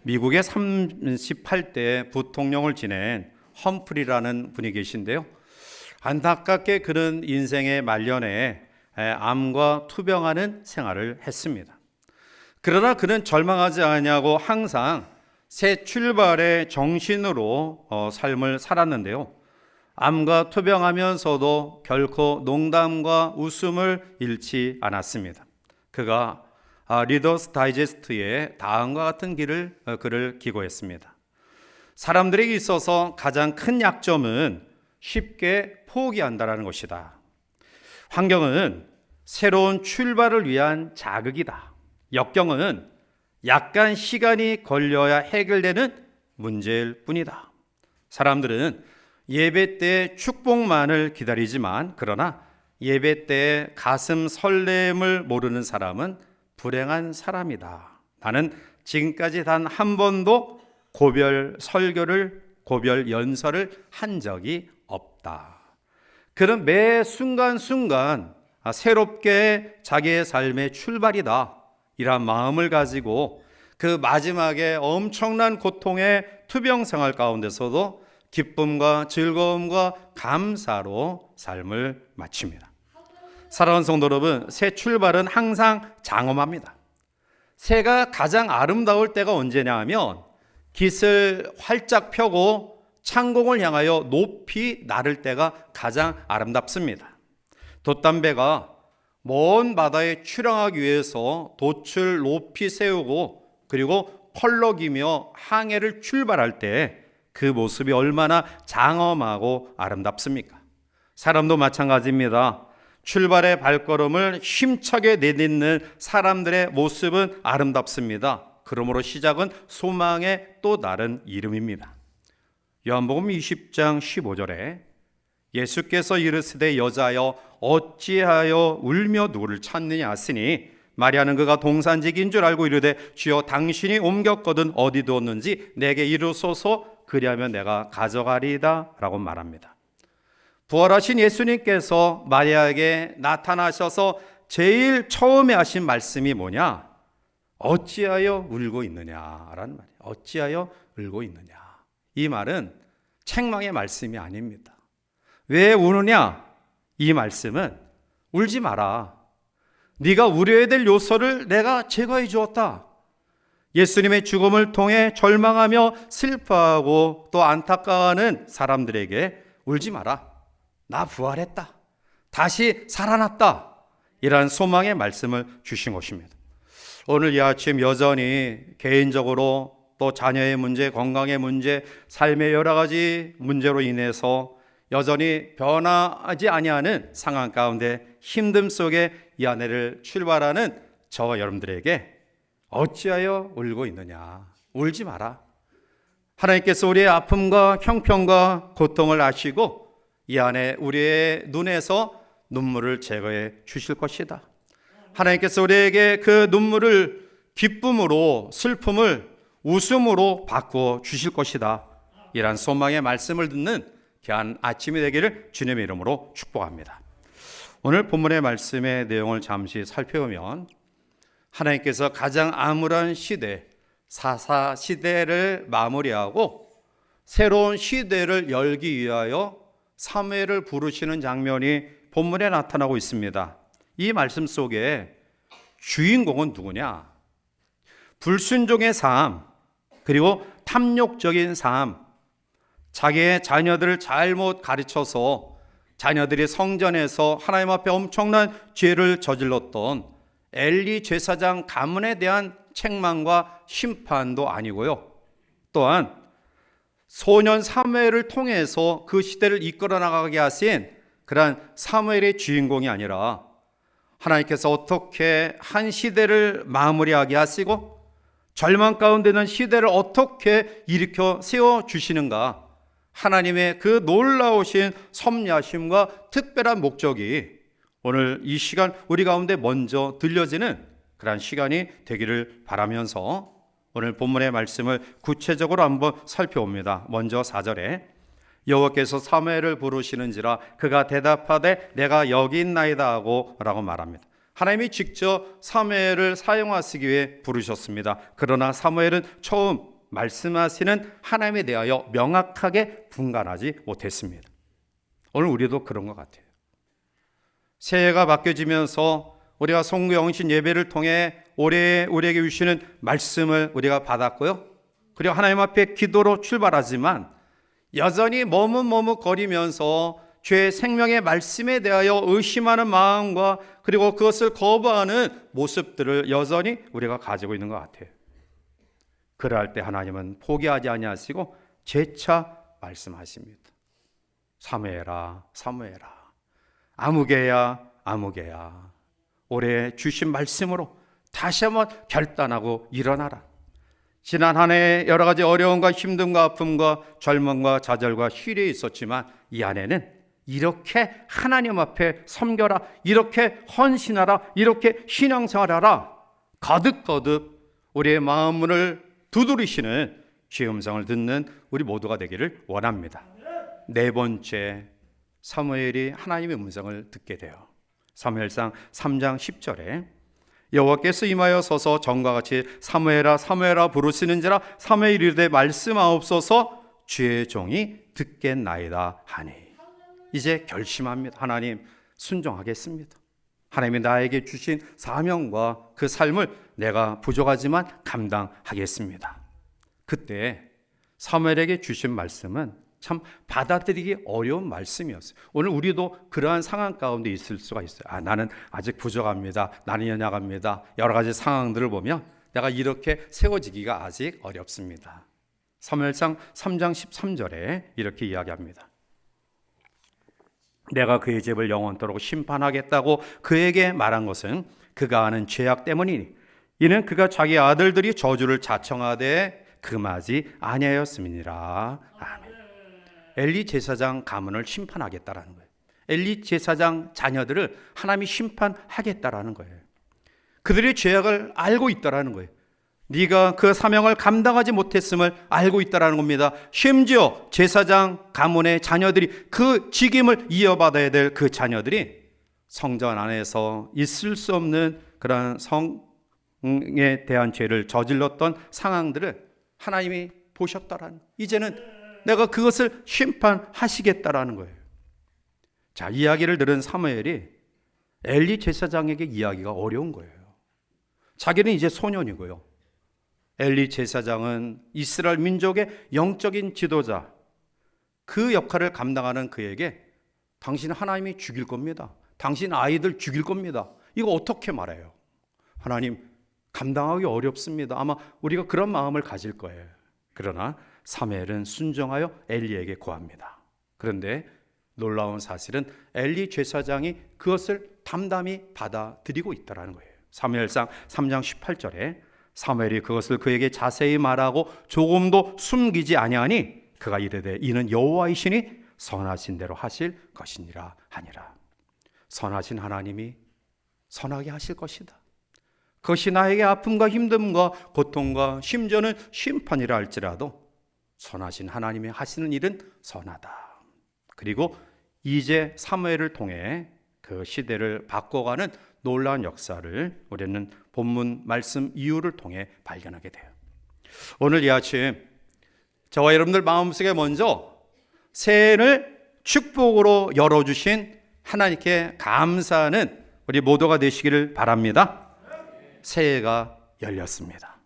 미국의 38대 부통령을 지낸 험프리라는 분이 계신데요. 안타깝게 그는 인생의 말년에 암과 투병하는 생활을 했습니다. 그러나 그는 절망하지 않냐고 항상 새 출발의 정신으로 삶을 살았는데요. 암과 투병하면서도 결코 농담과 웃음을 잃지 않았습니다. 그가 리더스 다이제스트에 다음과 같은 글을 기고했습니다. 사람들에게 있어서 가장 큰 약점은 쉽게 포기한다는 것이다. 환경은 새로운 출발을 위한 자극이다. 역경은 약간 시간이 걸려야 해결되는 문제일 뿐이다. 사람들은 예배 때 축복만을 기다리지만 그러나 예배 때 가슴 설렘을 모르는 사람은 불행한 사람이다. 나는 지금까지 단 한 번도 고별 연설을 한 적이 없다. 그는 매 순간순간 새롭게 자기의 삶의 출발이다. 이런 마음을 가지고 그 마지막에 엄청난 고통의 투병 생활 가운데서도 기쁨과 즐거움과 감사로 삶을 마칩니다. 사랑하는 성도 여러분, 새 출발은 항상 장엄합니다. 새가 가장 아름다울 때가 언제냐 하면 깃을 활짝 펴고 창공을 향하여 높이 나를 때가 가장 아름답습니다. 돛담배가 먼 바다에 출항하기 위해서 돛을 높이 세우고 그리고 펄럭이며 항해를 출발할 때 그 모습이 얼마나 장엄하고 아름답습니까? 사람도 마찬가지입니다. 출발의 발걸음을 힘차게 내딛는 사람들의 모습은 아름답습니다. 그러므로 시작은 소망의 또 다른 이름입니다. 요한복음 20장 15절에 예수께서 이르시되 여자여 어찌하여 울며 누구를 찾느냐 하시니 마리아는 그가 동산직인 줄 알고 이르되 주여 당신이 옮겼거든 어디 두었는지 내게 이르소서 그리하면 내가 가져가리이다 라고 말합니다. 부활하신 예수님께서 마리아에게 나타나셔서 제일 처음에 하신 말씀이 뭐냐? 어찌하여 울고 있느냐라는 말이에요. 어찌하여 울고 있느냐. 이 말은 책망의 말씀이 아닙니다. 왜 우느냐? 이 말씀은 울지 마라. 네가 울어야 될 요소를 내가 제거해 주었다. 예수님의 죽음을 통해 절망하며 슬퍼하고 또 안타까워하는 사람들에게 울지 마라. 나 부활했다. 다시 살아났다. 이러한 소망의 말씀을 주신 것입니다. 오늘 이 아침 여전히 개인적으로 또 자녀의 문제, 건강의 문제, 삶의 여러 가지 문제로 인해서 여전히 변하지 아니하는 상황 가운데 힘듦 속에 이 한 해를 출발하는 저와 여러분들에게 어찌하여 울고 있느냐? 울지 마라. 하나님께서 우리의 아픔과 형편과 고통을 아시고 이 안에 우리의 눈에서 눈물을 제거해 주실 것이다. 하나님께서 우리에게 그 눈물을 기쁨으로, 슬픔을 웃음으로 바꾸어 주실 것이다. 이러한 소망의 말씀을 듣는 귀한 아침이 되기를 주님의 이름으로 축복합니다. 오늘 본문의 말씀의 내용을 잠시 살펴보면 하나님께서 가장 암울한 시대, 사사 시대를 마무리하고 새로운 시대를 열기 위하여 사무엘을 부르시는 장면이 본문에 나타나고 있습니다. 이 말씀 속에 주인공은 누구냐? 불순종의 삶, 그리고 탐욕적인 삶, 자기의 자녀들을 잘못 가르쳐서 자녀들이 성전에서 하나님 앞에 엄청난 죄를 저질렀던 엘리 제사장 가문에 대한 책망과 심판도 아니고요. 또한 소년 사무엘을 통해서 그 시대를 이끌어 나가게 하신 그러한 사무엘의 주인공이 아니라 하나님께서 어떻게 한 시대를 마무리하게 하시고 절망 가운데 있는 시대를 어떻게 일으켜 세워주시는가, 하나님의 그 놀라우신 섭리하심과 특별한 목적이 오늘 이 시간 우리 가운데 먼저 들려지는 그러한 시간이 되기를 바라면서 오늘 본문의 말씀을 구체적으로 한번 살펴봅니다. 먼저 4절에 여호와께서 사무엘을 부르시는지라 그가 대답하되 내가 여기 있나이다 하고 라고 말합니다. 하나님이 직접 사무엘을 사용하시기 위해 부르셨습니다. 그러나 사무엘은 처음 말씀하시는 하나님에 대하여 명확하게 분간하지 못했습니다. 오늘 우리도 그런 것 같아요. 새해가 바뀌어지면서 우리가 성구 영신 예배를 통해 올해 우리에게 주시는 말씀을 우리가 받았고요. 그리고 하나님 앞에 기도로 출발하지만 여전히 머뭇머뭇거리면서 죄의 생명의 말씀에 대하여 의심하는 마음과 그리고 그것을 거부하는 모습들을 여전히 우리가 가지고 있는 것 같아요. 그럴 때 하나님은 포기하지 아니하시고 재차 말씀하십니다. 사무엘아, 사무엘아, 아무개야, 아무개야, 올해 주신 말씀으로 다시 한번 결단하고 일어나라. 지난 한 해 여러 가지 어려움과 힘듦과 아픔과 절망과 좌절과 시련이 있었지만 이 안에는 이렇게 하나님 앞에 섬겨라, 이렇게 헌신하라, 이렇게 신앙생활하라, 거듭거듭 우리의 마음문을 두드리시는 주의 음성을 듣는 우리 모두가 되기를 원합니다. 네 번째, 사무엘이 하나님의 음성을 듣게 돼요. 사무엘상 3장 10절에 여호와께서 임하여 서서 전과 같이 사무엘아 사무엘아 부르시는지라 사무엘이 이르되 말씀하옵소서 주의 종이 듣겠나이다 하니. 이제 결심합니다. 하나님, 순종하겠습니다. 하나님이 나에게 주신 사명과 그 삶을 내가 부족하지만 감당하겠습니다. 그때 사무엘에게 주신 말씀은 참 받아들이기 어려운 말씀이었어요. 오늘 우리도 그러한 상황 가운데 있을 수가 있어요. 나는 아직 부족합니다. 나는 연약합니다. 여러 가지 상황들을 보면 내가 이렇게 세워지기가 아직 어렵습니다. 사무엘상 3장 13절에 이렇게 이야기합니다. 내가 그의 집을 영원토록 심판하겠다고 그에게 말한 것은 그가 하는 죄악 때문이니 이는 그가 자기 아들들이 저주를 자청하되 금하지 아니하였음이니라. 아멘. 엘리 제사장 가문을 심판하겠다라는 거예요. 엘리 제사장 자녀들을 하나님이 심판하겠다라는 거예요. 그들의 죄악을 알고 있다라는 거예요. 네가 그 사명을 감당하지 못했음을 알고 있다라는 겁니다. 심지어 제사장 가문의 자녀들이 그 직임을 이어받아야 될 그 자녀들이 성전 안에서 있을 수 없는 그런 성에 대한 죄를 저질렀던 상황들을 하나님이 보셨다라는, 이제는 내가 그것을 심판하시겠다라는 거예요. 자, 이야기를 들은 사무엘이 엘리 제사장에게 이야기가 어려운 거예요. 자기는 이제 소년이고요. 엘리 제사장은 이스라엘 민족의 영적인 지도자, 그 역할을 감당하는 그에게 당신 하나님이 죽일 겁니다. 당신 아이들 죽일 겁니다. 이거 어떻게 말해요? 하나님, 감당하기 어렵습니다. 아마 우리가 그런 마음을 가질 거예요. 그러나 사무엘은 순종하여 엘리에게 구합니다. 그런데 놀라운 사실은 엘리 제사장이 그것을 담담히 받아들이고 있다는 거예요. 사무엘상 3장 18절에 사무엘이 그것을 그에게 자세히 말하고 조금도 숨기지 아니하니 그가 이르되 이는 여호와이시니 선하신 대로 하실 것이니라 하니라. 선하신 하나님이 선하게 하실 것이다. 그것이 나에게 아픔과 힘듦과 고통과 심지어는 심판이라 할지라도 선하신 하나님이 하시는 일은 선하다. 그리고 이제 사무엘을 통해 그 시대를 바꿔가는 놀라운 역사를 우리는 본문 말씀 이유를 통해 발견하게 돼요. 오늘 이 아침 저와 여러분들 마음속에 먼저 새해를 축복으로 열어주신 하나님께 감사하는 우리 모두가 되시기를 바랍니다. 새해가 열렸습니다.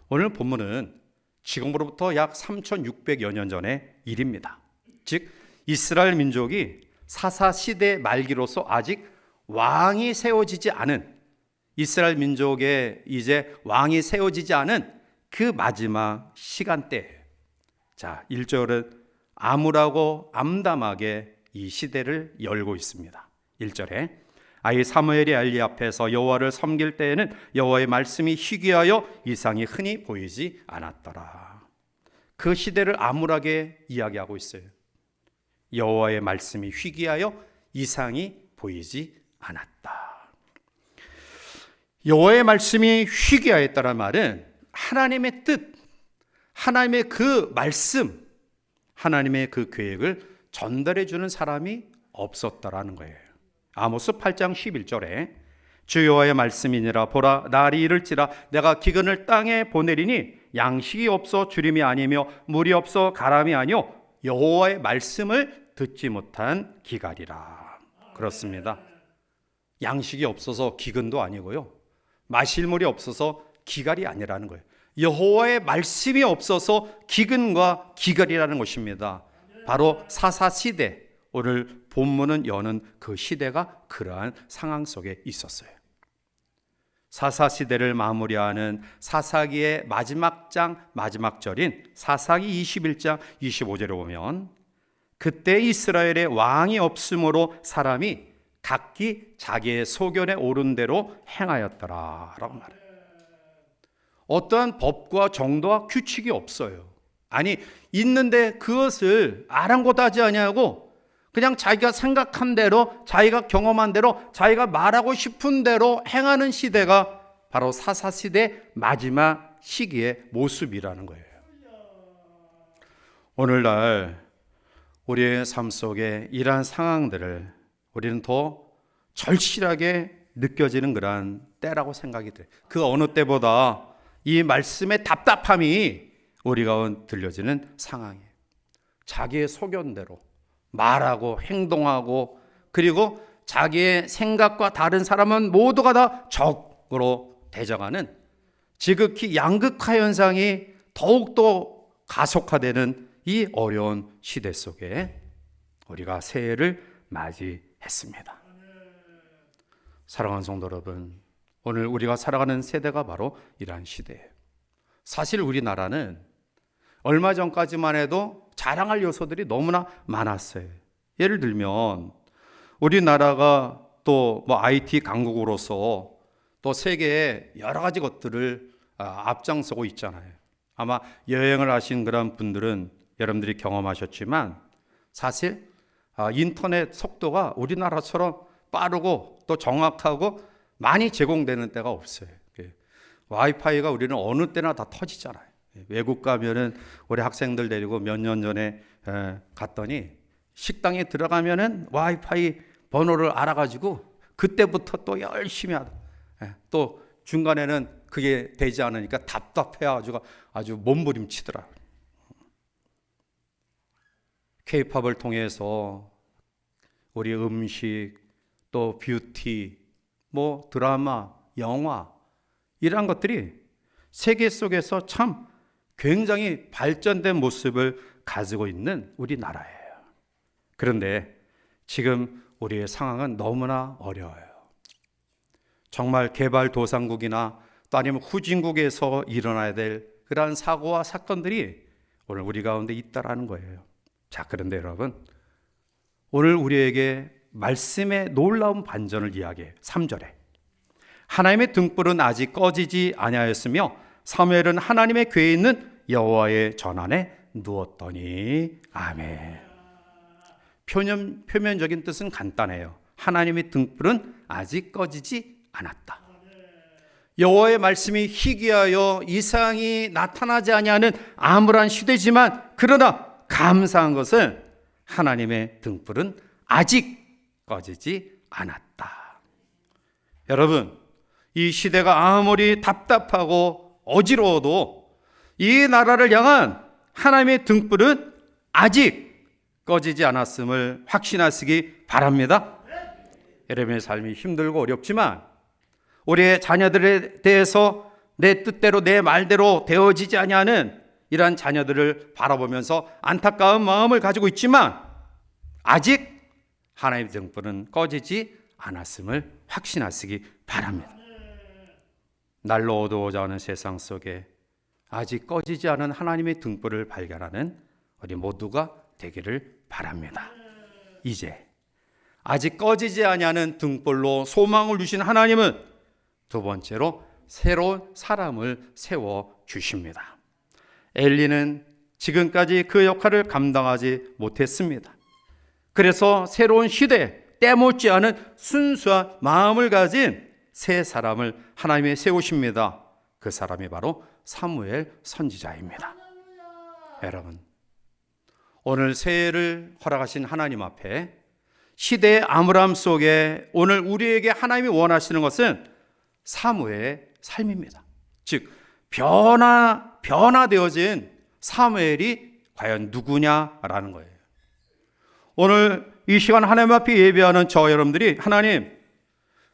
오늘 본문은 지금으로부터 약 3600여 년 전의 일입니다. 즉 이스라엘 민족이 사사시대 말기로서 아직 왕이 세워지지 않은, 이스라엘 민족에 이제 왕이 세워지지 않은 그 마지막 시간대예요. 자, 1절은 암울하고 암담하게 이 시대를 열고 있습니다. 1절에 아이 사무엘이 엘리 앞에서 여호와를 섬길 때에는 여호와의 말씀이 희귀하여 이상이 흔히 보이지 않았더라. 그 시대를 암울하게 이야기하고 있어요. 여호와의 말씀이 희귀하여 이상이 보이지 않았다. 여호와의 말씀이 희귀하였다는 말은 하나님의 뜻, 하나님의 그 말씀, 하나님의 그 계획을 전달해 주는 사람이 없었다라는 거예요. 아모스 8장 11절에 주 여호와의 말씀이니라. 보라, 날이 이를지라 내가 기근을 땅에 보내리니 양식이 없어 주림이 아니며 물이 없어 가람이 아니요 여호와의 말씀을 듣지 못한 기갈이라. 그렇습니다. 양식이 없어서 기근도 아니고요, 마실 물이 없어서 기갈이 아니라는 거예요. 여호와의 말씀이 없어서 기근과 기갈이라는 것입니다. 바로 사사시대, 오늘 본문은 여는 그 시대가 그러한 상황 속에 있었어요. 사사시대를 마무리하는 사사기의 마지막 장 마지막 절인 사사기 21장 25절에 보면 그때 이스라엘에 왕이 없으므로 사람이 각기 자기의 소견에 오른 대로 행하였더라 라고 말해요. 어떠한 법과 정도와 규칙이 없어요. 아니, 있는데 그것을 아랑곳하지 아니하고 그냥 자기가 생각한 대로, 자기가 경험한 대로, 자기가 말하고 싶은 대로 행하는 시대가 바로 사사시대 마지막 시기의 모습이라는 거예요. 오늘날 우리의 삶 속에 이러한 상황들을 우리는 더 절실하게 느껴지는 그러한 때라고 생각이 돼요. 그 어느 때보다 이 말씀의 답답함이 우리 가운데 들려지는 상황이에요. 자기의 소견대로 말하고 행동하고, 그리고 자기의 생각과 다른 사람은 모두가 다 적으로 대적하는 지극히 양극화 현상이 더욱더 가속화되는 이 어려운 시대 속에 우리가 새해를 맞이했습니다. 사랑하는 성도 여러분, 오늘 우리가 살아가는 세대가 바로 이러한 시대예요. 사실 우리나라는 얼마 전까지만 해도 자랑할 요소들이 너무나 많았어요. 예를 들면 우리나라가 또 IT 강국으로서 또 세계의 여러 가지 것들을 앞장서고 있잖아요. 아마 여행을 하신 그런 분들은 여러분들이 경험하셨지만 사실 인터넷 속도가 우리나라처럼 빠르고 또 정확하고 많이 제공되는 때가 없어요. 와이파이가 우리는 어느 때나 다 터지잖아요. 외국 가면은 우리 학생들 데리고 몇 년 전에 갔더니 식당에 들어가면은 와이파이 번호를 알아가지고 그때부터 또 열심히 하다. 또 중간에는 그게 되지 않으니까 답답해가지고 아주 몸부림치더라. K-팝을 통해서 우리 음식, 또 뷰티, 드라마, 영화 이러한 것들이 세계 속에서 참 굉장히 발전된 모습을 가지고 있는 우리나라예요. 그런데 지금 우리의 상황은 너무나 어려워요. 정말 개발도상국이나 또 아니면 후진국에서 일어나야 될 그러한 사고와 사건들이 오늘 우리 가운데 있다라는 거예요. 자, 그런데 여러분, 오늘 우리에게 말씀의 놀라운 반전을 이야기해요. 3절에 하나님의 등불은 아직 꺼지지 아니하였으며 사무엘은 하나님의 궤에 있는 여호와의 전안에 누웠더니. 아멘. 표면적인 뜻은 간단해요. 하나님의 등불은 아직 꺼지지 않았다. 여호와의 말씀이 희귀하여 이상이 나타나지 아니하는 암울한 시대지만, 그러나 감사한 것은 하나님의 등불은 아직 꺼지지 않았다. 여러분, 이 시대가 아무리 답답하고 어지러워도 이 나라를 향한 하나님의 등불은 아직 꺼지지 않았음을 확신하시기 바랍니다. 여러분의 삶이 힘들고 어렵지만 우리의 자녀들에 대해서 내 뜻대로 내 말대로 되어지지 아니하는 이러한 자녀들을 바라보면서 안타까운 마음을 가지고 있지만 아직 하나님의 등불은 꺼지지 않았음을 확신하시기 바랍니다. 날로 어두워져 가는 세상 속에 아직 꺼지지 않은 하나님의 등불을 발견하는 우리 모두가 되기를 바랍니다. 이제 아직 꺼지지 아니하는 등불로 소망을 주신 하나님은 두 번째로 새로운 사람을 세워주십니다. 엘리는 지금까지 그 역할을 감당하지 못했습니다. 그래서 새로운 시대, 때 못지않은 순수한 마음을 가진 새 사람을 하나님이 세우십니다. 그 사람이 바로 사무엘 선지자입니다. 여러분, 오늘 새해를 허락하신 하나님 앞에 시대의 암울함 속에 오늘 우리에게 하나님이 원하시는 것은 사무엘의 삶입니다. 즉 변화되어진 사무엘이 과연 누구냐라는 거예요. 오늘 이 시간 하나님 앞에 예배하는 저 여러분들이 하나님,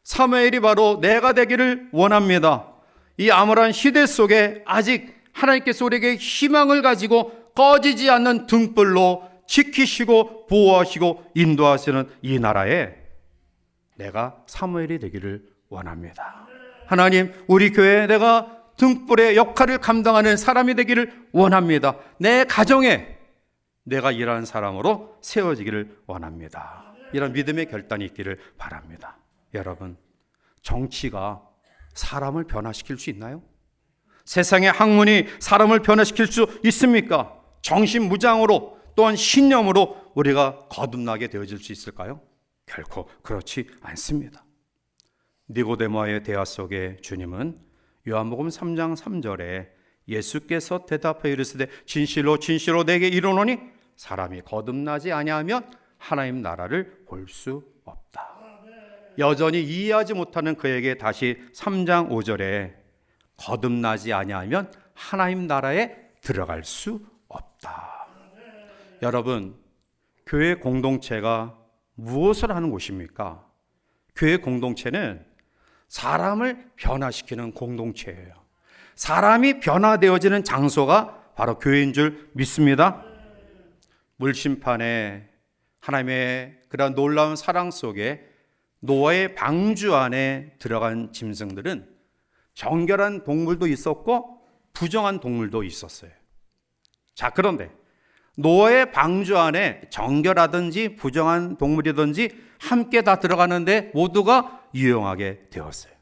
사무엘이 바로 내가 되기를 원합니다. 이 암울한 시대 속에 아직 하나님께서 우리에게 희망을 가지고 꺼지지 않는 등불로 지키시고 보호하시고 인도하시는 이 나라에 내가 사무엘이 되기를 원합니다. 하나님, 우리 교회에 내가 등불의 역할을 감당하는 사람이 되기를 원합니다. 내 가정에 내가 일하는 사람으로 세워지기를 원합니다. 이런 믿음의 결단이 있기를 바랍니다. 여러분, 정치가 사람을 변화시킬 수 있나요? 세상의 학문이 사람을 변화시킬 수 있습니까? 정신무장으로 또한 신념으로 우리가 거듭나게 되어질 수 있을까요? 결코 그렇지 않습니다. 니고데모와의 대화 속에 주님은 요한복음 3장 3절에 예수께서 대답하여 이르시되 진실로 진실로 내게 이르노니 사람이 거듭나지 아니하면 하나님 나라를 볼 수 없다. 여전히 이해하지 못하는 그에게 다시 3장 5절에 거듭나지 아니하면 하나님 나라에 들어갈 수 없다. 여러분, 교회 공동체가 무엇을 하는 곳입니까? 교회 공동체는 사람을 변화시키는 공동체예요. 사람이 변화되어지는 장소가 바로 교회인 줄 믿습니다. 물심판에 하나님의 그런 놀라운 사랑 속에 노아의 방주 안에 들어간 짐승들은 정결한 동물도 있었고 부정한 동물도 있었어요. 자, 그런데 노아의 방주 안에 정결하든지 부정한 동물이든지 함께 다 들어가는데 모두가 유용하게 되었어요.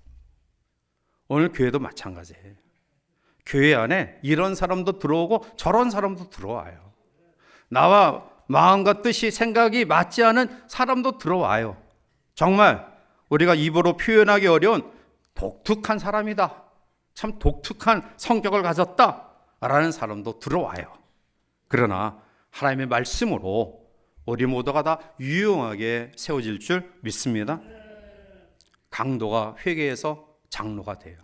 오늘 교회도 마찬가지예요. 교회 안에 이런 사람도 들어오고 저런 사람도 들어와요. 나와 마음과 뜻이 생각이 맞지 않은 사람도 들어와요. 정말 우리가 입으로 표현하기 어려운 독특한 사람이다, 참 독특한 성격을 가졌다라는 사람도 들어와요. 그러나 하나님의 말씀으로 우리 모두가 다 유용하게 세워질 줄 믿습니다. 강도가 회개해서 장로가 돼요.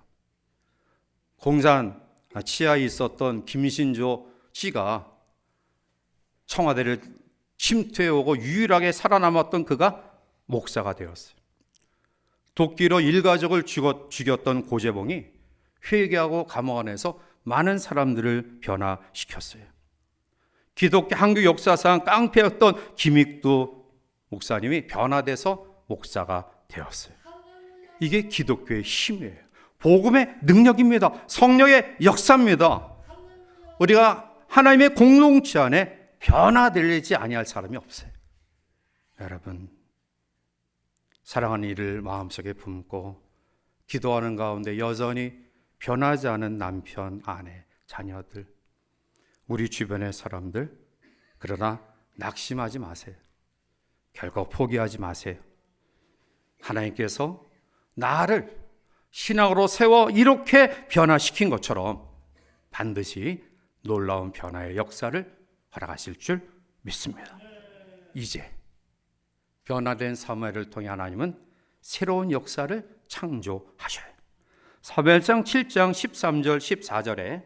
공산 치하에 있었던 김신조 씨가 청와대를 침투해오고 유일하게 살아남았던 그가 목사가 되었어요. 도끼로 일가족을 죽였던 고재봉이 회개하고 감옥 안에서 많은 사람들을 변화시켰어요. 기독교 한국 역사상 깡패였던 김익두 목사님이 변화돼서 목사가 되었어요. 이게 기독교의 힘이에요. 복음의 능력입니다. 성령의 역사입니다. 우리가 하나님의 공동체 안에 변화되지 아니할 사람이 없어요. 여러분, 사랑하는 이를 마음속에 품고 기도하는 가운데 여전히 변하지 않은 남편, 아내, 자녀들, 우리 주변의 사람들, 그러나 낙심하지 마세요. 결코 포기하지 마세요. 하나님께서 나를 신앙으로 세워 이렇게 변화시킨 것처럼 반드시 놀라운 변화의 역사를 허락하실 줄 믿습니다. 이제 변화된 사무엘을 통해 하나님은 새로운 역사를 창조하셔요. 사무엘상 7장 13절 14절에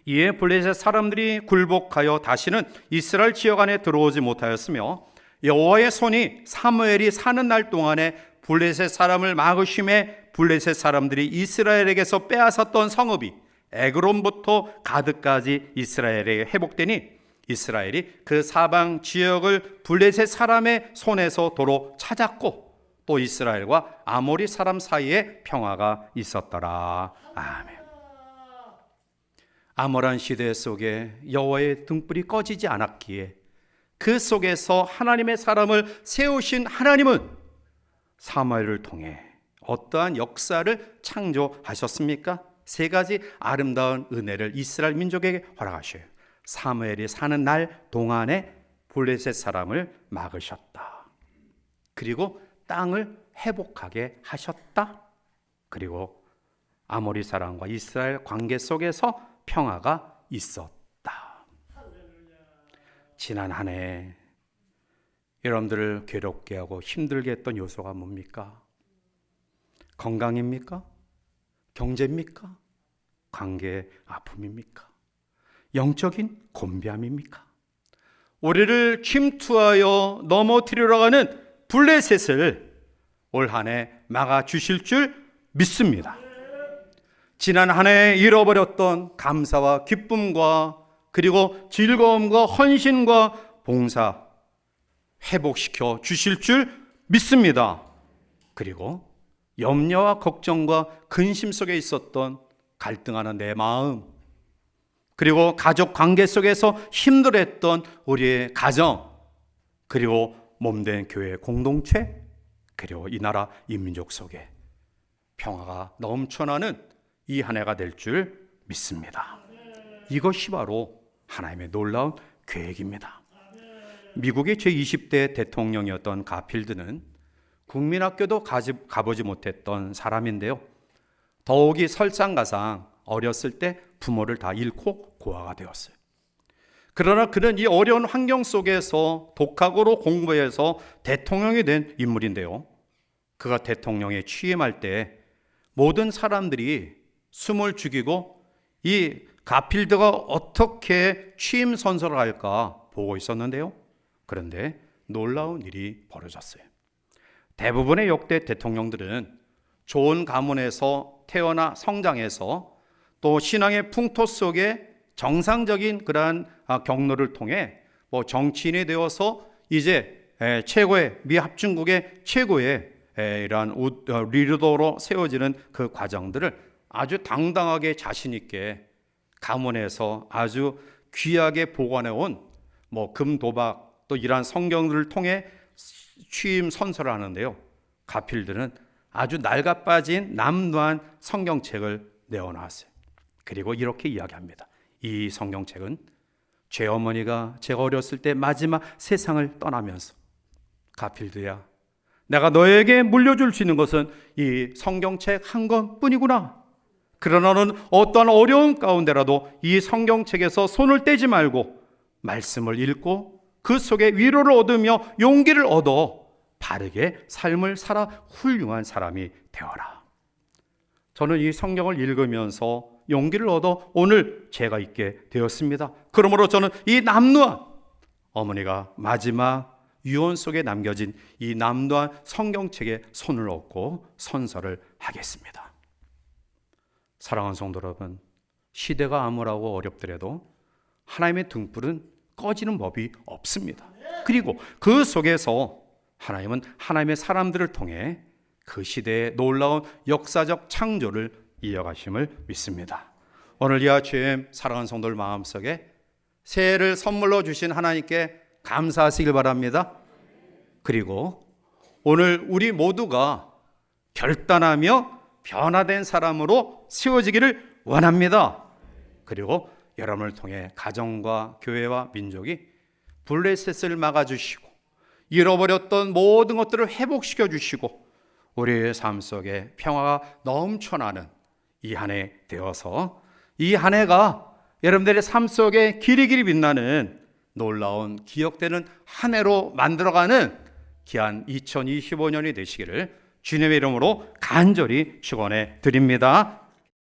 이에 블레셋 사람들이 굴복하여 다시는 이스라엘 지역 안에 들어오지 못하였으며 여호와의 손이 사무엘이 사는 날 동안에 블레셋 사람을 막으심에 블레셋 사람들이 이스라엘에게서 빼앗았던 성읍이 에그론부터 가드까지 이스라엘에 회복되니 이스라엘이 그 사방 지역을 블레셋 사람의 손에서 도로 찾았고 또 이스라엘과 아모리 사람 사이에 평화가 있었더라. 아멘. 암울한 시대 속에 여호와의 등불이 꺼지지 않았기에 그 속에서 하나님의 사람을 세우신 하나님은 사무엘을 통해 어떠한 역사를 창조하셨습니까? 세 가지 아름다운 은혜를 이스라엘 민족에게 허락하셔요. 사무엘이 사는 날 동안에 블레셋 사람을 막으셨다. 그리고 땅을 회복하게 하셨다. 그리고 아모리 사람과 이스라엘 관계 속에서 평화가 있었다. 지난 한 해 여러분들을 괴롭게 하고 힘들게 했던 요소가 뭡니까? 건강입니까? 경제입니까? 관계의 아픔입니까? 영적인 곤비함입니까? 우리를 침투하여 넘어뜨리러 가는 블레셋을 올 한 해 막아주실 줄 믿습니다. 지난 한 해 잃어버렸던 감사와 기쁨과 그리고 즐거움과 헌신과 봉사 회복시켜 주실 줄 믿습니다. 그리고 염려와 걱정과 근심 속에 있었던 갈등하는 내 마음, 그리고 가족 관계 속에서 힘들어했던 우리의 가정, 그리고 몸된 교회 공동체, 그리고 이 나라 이 민족 속에 평화가 넘쳐나는 이 한 해가 될 줄 믿습니다. 이것이 바로 하나님의 놀라운 계획입니다. 미국의 제20대 대통령이었던 가필드는 국민학교도 가보지 못했던 사람인데요. 더욱이 설상가상 어렸을 때 부모를 다 잃고 고아가 되었어요. 그러나 그는 이 어려운 환경 속에서 독학으로 공부해서 대통령이 된 인물인데요. 그가 대통령에 취임할 때 모든 사람들이 숨을 죽이고 이 가필드가 어떻게 취임 선서를 할까 보고 있었는데요. 그런데 놀라운 일이 벌어졌어요. 대부분의 역대 대통령들은 좋은 가문에서 태어나 성장해서 또 신앙의 풍토 속에 정상적인 그러한 경로를 통해 정치인이 되어서 이제 최고의 미합중국의 최고의 이러한 리더로 세워지는 그 과정들을 아주 당당하게 자신 있게 가문에서 아주 귀하게 보관해온 금도박 또 이러한 성경들을 통해 취임 선서를 하는데요. 가필드는 아주 낡아빠진 남루한 성경책을 내어놨어요. 그리고 이렇게 이야기합니다. 이 성경책은 제 어머니가 제가 어렸을 때 마지막 세상을 떠나면서 가필드야, 내가 너에게 물려줄 수 있는 것은 이 성경책 한 권뿐이구나. 그러나 너는 어떠한 어려운 가운데라도 이 성경책에서 손을 떼지 말고 말씀을 읽고 그 속에 위로를 얻으며 용기를 얻어 바르게 삶을 살아 훌륭한 사람이 되어라. 저는 이 성경을 읽으면서 용기를 얻어 오늘 제가 있게 되었습니다. 그러므로 저는 이 남루한 어머니가 마지막 유언 속에 남겨진 이 남루한 성경책에 손을 얹고 선서를 하겠습니다. 사랑하는 성도 여러분, 시대가 암울하고 어렵더라도 하나님의 등불은 꺼지는 법이 없습니다. 그리고 그 속에서 하나님은 하나님의 사람들을 통해 그 시대의 놀라운 역사적 창조를 이어가심을 믿습니다. 오늘 이 아침 사랑하는 성도들 마음속에 새해를 선물로 주신 하나님께 감사하시길 바랍니다. 그리고 오늘 우리 모두가 결단하며 변화된 사람으로 세워지기를 원합니다. 그리고 여러분을 통해 가정과 교회와 민족이 블레셋을 막아주시고 잃어버렸던 모든 것들을 회복시켜 주시고 우리의 삶 속에 평화가 넘쳐나는 이 한 해 되어서 이 한 해가 여러분들의 삶 속에 길이길이 빛나는 놀라운 기억되는 한 해로 만들어가는 귀한 2025년이 되시기를 주님의 이름으로 간절히 축원해 드립니다.